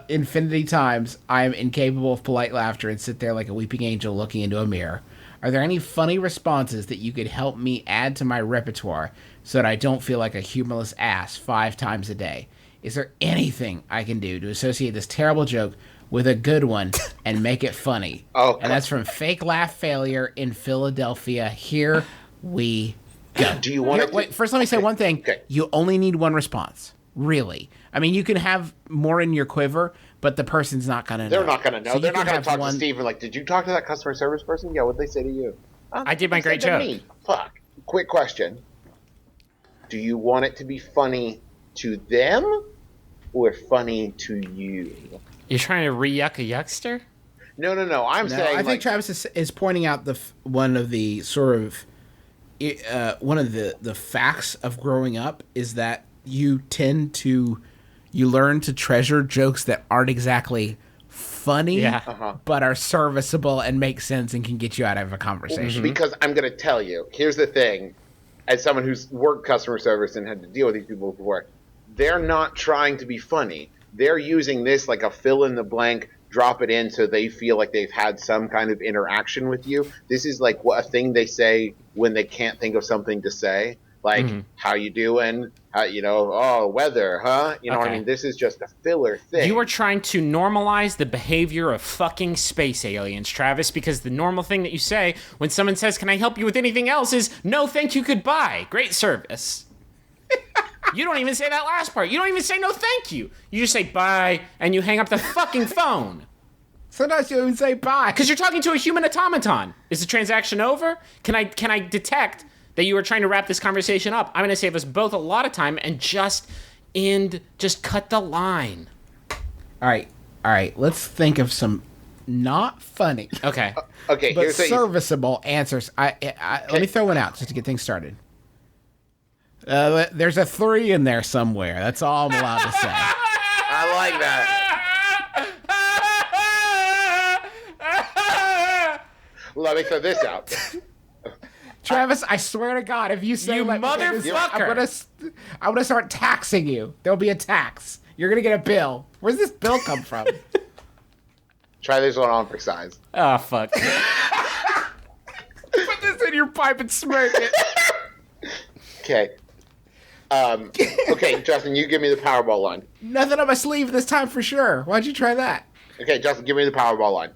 infinity times, I am incapable of polite laughter and sit there like a weeping angel looking into a mirror. Are there any funny responses that you could help me add to my repertoire so that I don't feel like a humorless ass 5 times a day? Is there anything I can do to associate this terrible joke with a good one and make it funny? Oh, And that's from Fake Laugh Failure in Philadelphia. Here we go. Do you want Here, to wait, first let me say one thing. Okay. You only need one response. Really. I mean, you can have more in your quiver, but the person's not going to know. They're not going to know. So They're you not could going to have talk to Steve and like, did you talk to that customer service person? Yeah, what'd they say to you? I did my They great said to joke. me. Fuck. Quick question. Do you want it to be funny to them or funny to you? You're trying to re-yuck a yuckster? No. I'm No, saying I think like, Travis is pointing out one of the sort of one of the facts of growing up is that you learn to treasure jokes that aren't exactly funny, Yeah. but are serviceable and make sense and can get you out of a conversation. because I'm going to tell you, here's the thing. As someone who's worked customer service and had to deal with these people before, they're not trying to be funny. They're using this like a fill in the blank, drop it in so they feel like they've had some kind of interaction with you. This is like a thing they say when they can't think of something to say. Like, how you doing? Weather, huh? You know what I mean? This is just a filler thing. You are trying to normalize the behavior of fucking space aliens, Travis, because the normal thing that you say when someone says, can I help you with anything else, is, no, thank you, goodbye. Great service. You don't even say that last part. You don't even say no thank you. You just say bye, and you hang up the fucking phone. Sometimes you don't even say bye. Because you're talking to a human automaton. Is the transaction over? Can I detect that you are trying to wrap this conversation up? I'm going to save us both a lot of time and just cut the line. All right. Let's think of some not funny. Okay. Okay, But here's serviceable answers. Let me throw one out just to get things started. There's a 3 in there somewhere. That's all I'm allowed to say. I like that. Let me throw this out. Travis, I swear to God, if you say You let me say this, motherfucker. I'm gonna start taxing you. There'll be a tax. You're gonna get a bill. Where's this bill come from? Try this one on for size. Oh, fuck. Put this in your pipe and smoke it. Okay. Okay, Justin, you give me the Powerball line. Nothing on my sleeve this time for sure. Why'd you try that? Okay, Justin, give me the Powerball line.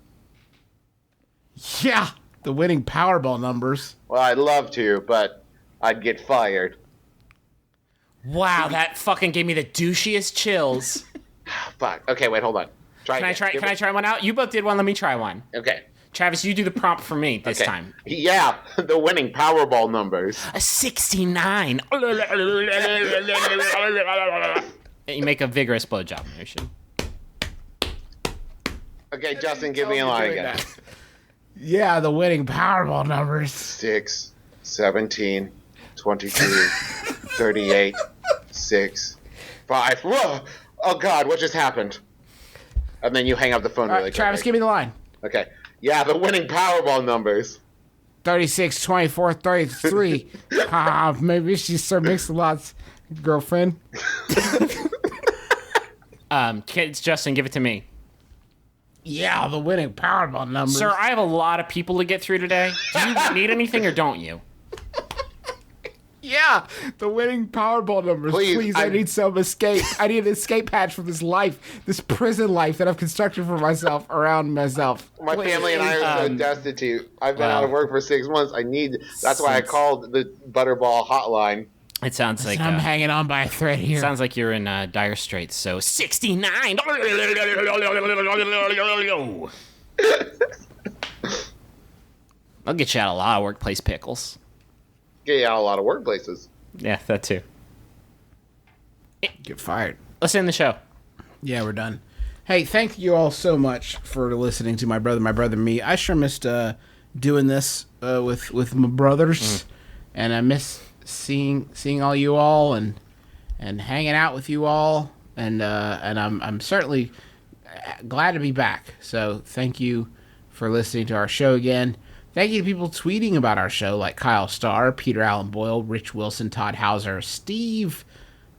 Yeah, the winning Powerball numbers. Well, I'd love to, but I'd get fired. Wow, that fucking gave me the douchiest chills. Fuck. Okay, wait, hold on. Can I try one out? You both did one. Let me try one. Okay. Travis, you do the prompt for me this time. Yeah, the winning Powerball numbers. A 69. You make a vigorous blowjob motion. Okay, Justin, give me a line again. Yeah, the winning Powerball numbers. 6, 17, 22, 38, 6, 5. Whoa! Oh, God, what just happened? And then you hang up the phone All really right, quick. Travis, give me the line. Okay. Yeah, the winning Powerball numbers. 36, 24, 33. Maybe she's Sir Mix-a-Lot's girlfriend. It's Justin, give it to me. Yeah, the winning Powerball numbers. Sir, I have a lot of people to get through today. Do you need anything or don't you? Yeah, the winning Powerball numbers. Please, I need some escape. I need an escape hatch from this life, this prison life that I've constructed for myself around myself. My family and I are so destitute. I've been out of work for 6 months. That's why I called the Butterball hotline. It sounds like I'm hanging on by a thread here. sounds like you're in dire straits. So 69. I'll get you out a lot of workplace pickles. Get you out a lot of workplaces. Yeah, that too. Get fired. Let's end the show. Yeah, we're done. Hey, thank you all so much for listening to my brother, me. I sure missed doing this with my brothers, and I miss seeing all you all and hanging out with you all, and I'm certainly glad to be back. So thank you for listening to our show again. Thank you to people tweeting about our show, like Kyle Starr, Peter Allen Boyle, Rich Wilson, Todd Hauser, Steve,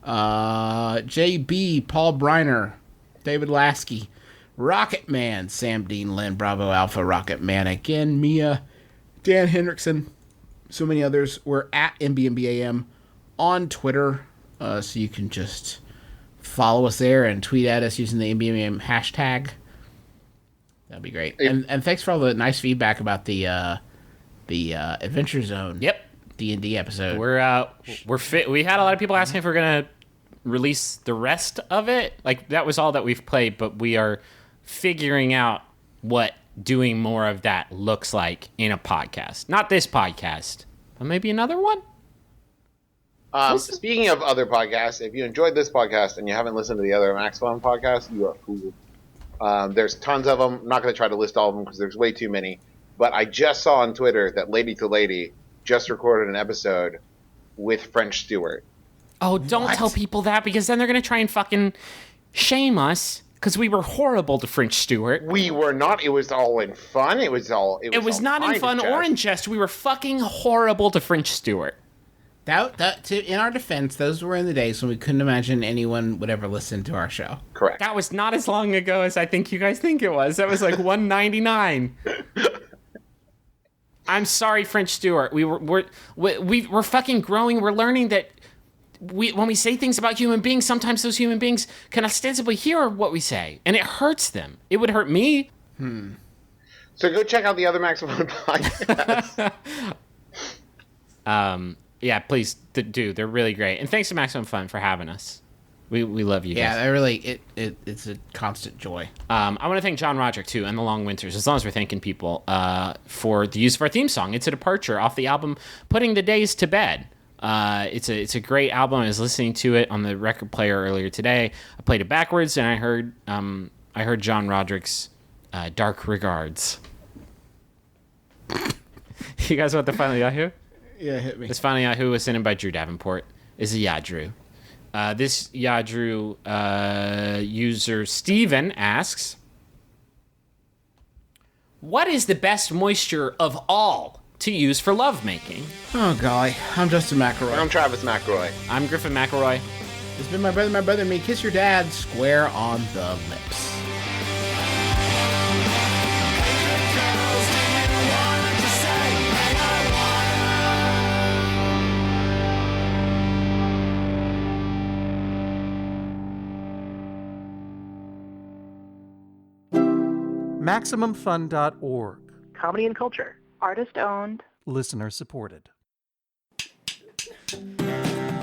JB, Paul Briner, David Lasky, Rocket Man, Sam Dean, Lynn, Bravo Alpha, Rocket Man again, Mia, Dan Hendrickson, so many others. We're at MBMBaM on Twitter, so you can just follow us there and tweet at us using the MBMBaM hashtag. That'd be great. And thanks for all the nice feedback about the Adventure Zone. Yep. D&D episode. We're fit. We had a lot of people asking if we're gonna release the rest of it. Like, that was all that we've played, but we are figuring out what doing more of that looks like in a podcast. Not this podcast, but maybe another one. Speaking of other podcasts, if you enjoyed this podcast and you haven't listened to the other Max Fun podcasts, you are cool. There's tons of them. I'm not going to try to list all of them because there's way too many. But I just saw on Twitter that Lady to Lady just recorded an episode with French Stewart. Oh, don't tell people that, because then they're going to try and fucking shame us because we were horrible to French Stewart. We were not. It was all in fun. It was It was not in fun or in jest. We were fucking horrible to French Stewart. In our defense, those were in the days when we couldn't imagine anyone would ever listen to our show. Correct. That was not as long ago as I think you guys think it was. That was like 199. I'm sorry, French Stewart. We're fucking growing. We're learning that when we say things about human beings, sometimes those human beings can ostensibly hear what we say, and it hurts them. It would hurt me. So go check out the other Maximum podcast. Yeah, please do. They're really great. And thanks to Maximum Fun for having us. We love you guys. Yeah, it's a constant joy. I want to thank John Roderick, too, and The Long Winters, as long as we're thanking people, for the use of our theme song. It's a departure off the album Putting the Days to Bed. It's a great album. I was listening to it on the record player earlier today. I played it backwards, and I heard John Roderick's Dark Regards. You guys want the Final Yahoo? Yeah, hit me. This Final Yahoo was sent in by Drew Davenport. Is a Yadrew. This Yadrew user Steven asks, what is the best moisture of all to use for lovemaking? Oh, golly. I'm Justin McElroy. I'm Travis McElroy. I'm Griffin McElroy. It's been my brother, and me. Kiss your dad square on the lips. MaximumFun.org. Comedy and culture. Artist owned. Listener supported.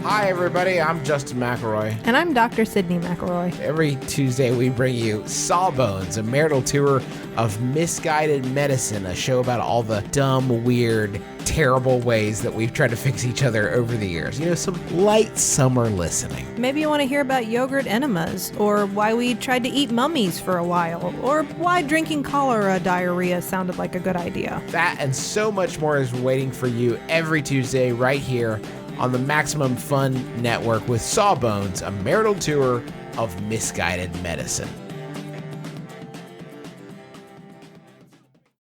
Hi, everybody. I'm Justin McElroy. And I'm Dr. Sydney McElroy. Every Tuesday, we bring you Sawbones, a marital tour of misguided medicine, a show about all the dumb, weird, terrible ways that we've tried to fix each other over the years. You know, some light summer listening. Maybe you want to hear about yogurt enemas, or why we tried to eat mummies for a while, or why drinking cholera diarrhea sounded like a good idea. That and so much more is waiting for you every Tuesday right here on the Maximum Fun Network with Sawbones, a marital tour of misguided medicine.